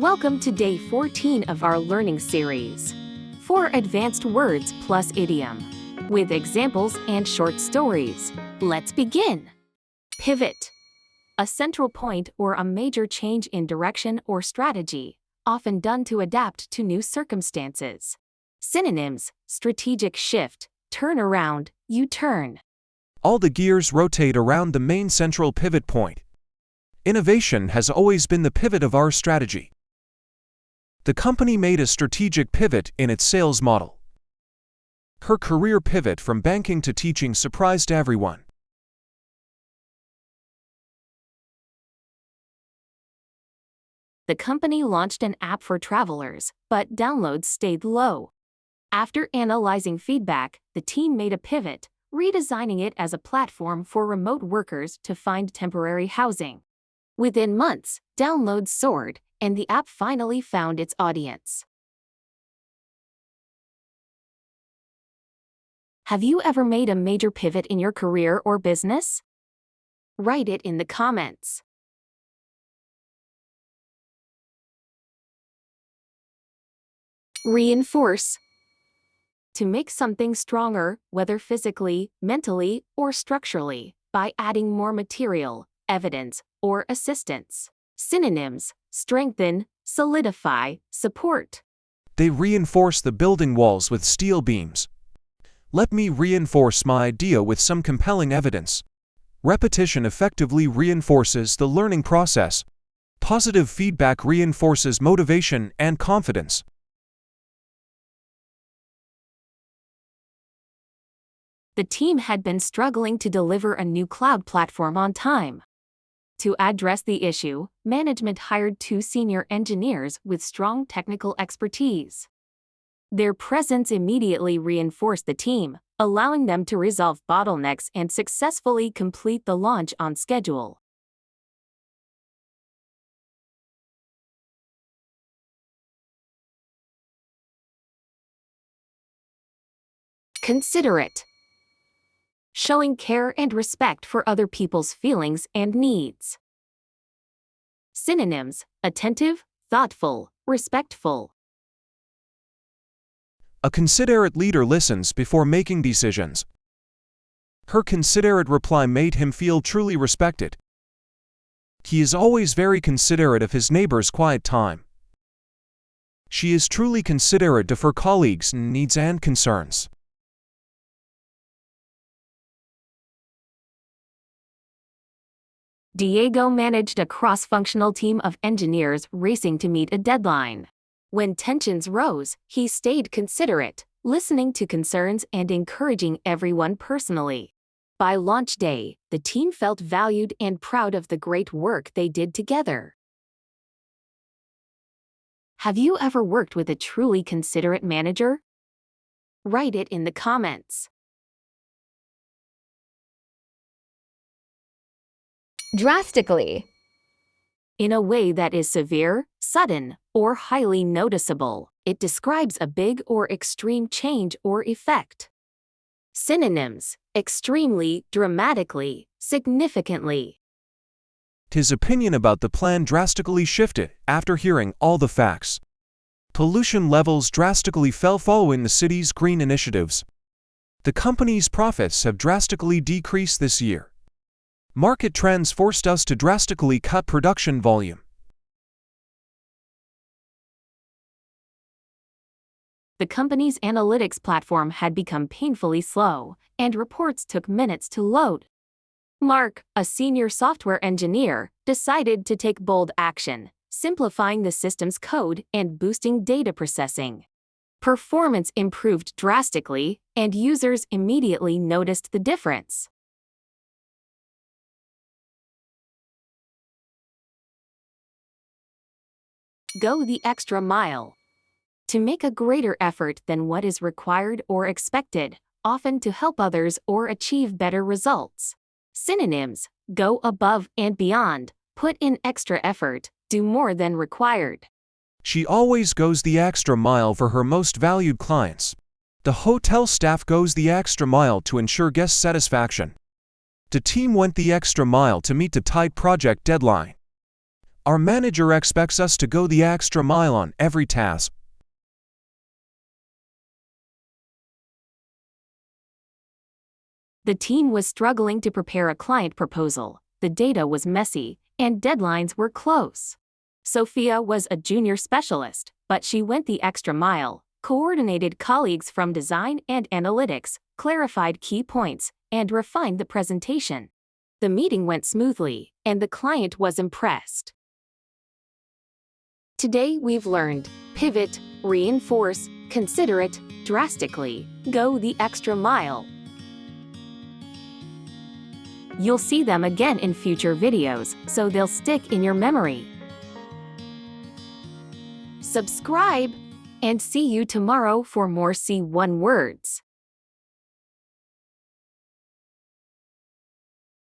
Welcome to day 14 of our learning series. 4 advanced words plus idiom, with examples and short stories. Let's begin. Pivot. A central point or a major change in direction or strategy, often done to adapt to new circumstances. Synonyms: strategic shift, turn around, U-turn. All the gears rotate around the main central pivot point. Innovation has always been the pivot of our strategy. The company made a strategic pivot in its sales model. Her career pivot from banking to teaching surprised everyone. The company launched an app for travelers, but downloads stayed low. After analyzing feedback, the team made a pivot, redesigning it as a platform for remote workers to find temporary housing. Within months, downloads soared, and the app finally found its audience. Have you ever made a major pivot in your career or business? Write it in the comments. Reinforce. To make something stronger, whether physically, mentally, or structurally, by adding more material, evidence, or assistance. Synonyms: strengthen, solidify, support. They reinforce the building walls with steel beams. Let me reinforce my idea with some compelling evidence. Repetition effectively reinforces the learning process. Positive feedback reinforces motivation and confidence. The team had been struggling to deliver a new cloud platform on time. To address the issue, management hired 2 senior engineers with strong technical expertise. Their presence immediately reinforced the team, allowing them to resolve bottlenecks and successfully complete the launch on schedule. Considerate. Showing care and respect for other people's feelings and needs. Synonyms: attentive, thoughtful, respectful. A considerate leader listens before making decisions. Her considerate reply made him feel truly respected. He is always very considerate of his neighbor's quiet time. She is truly considerate of her colleagues' needs and concerns. Diego managed a cross-functional team of engineers racing to meet a deadline. When tensions rose, he stayed considerate, listening to concerns and encouraging everyone personally. By launch day, the team felt valued and proud of the great work they did together. Have you ever worked with a truly considerate manager? Write it in the comments. Drastically. In a way that is severe, sudden, or highly noticeable, it describes a big or extreme change or effect. Synonyms: extremely, dramatically, significantly. His opinion about the plan drastically shifted after hearing all the facts. Pollution levels drastically fell following the city's green initiatives. The company's profits have drastically decreased this year. Market trends forced us to drastically cut production volume. The company's analytics platform had become painfully slow, and reports took minutes to load. Mark, a senior software engineer, decided to take bold action, simplifying the system's code and boosting data processing. Performance improved drastically, and users immediately noticed the difference. Go the extra mile. To make a greater effort than what is required or expected, often to help others or achieve better results. Synonyms: go above and beyond, put in extra effort, do more than required. She always goes the extra mile for her most valued clients. The hotel staff goes the extra mile to ensure guest satisfaction. The team went the extra mile to meet the tight project deadline. Our manager expects us to go the extra mile on every task. The team was struggling to prepare a client proposal, the data was messy, and deadlines were close. Sophia was a junior specialist, but she went the extra mile, coordinated colleagues from design and analytics, clarified key points, and refined the presentation. The meeting went smoothly, and the client was impressed. Today we've learned pivot, reinforce, considerate, drastically, go the extra mile. You'll see them again in future videos, so they'll stick in your memory. Subscribe, and see you tomorrow for more C1 words.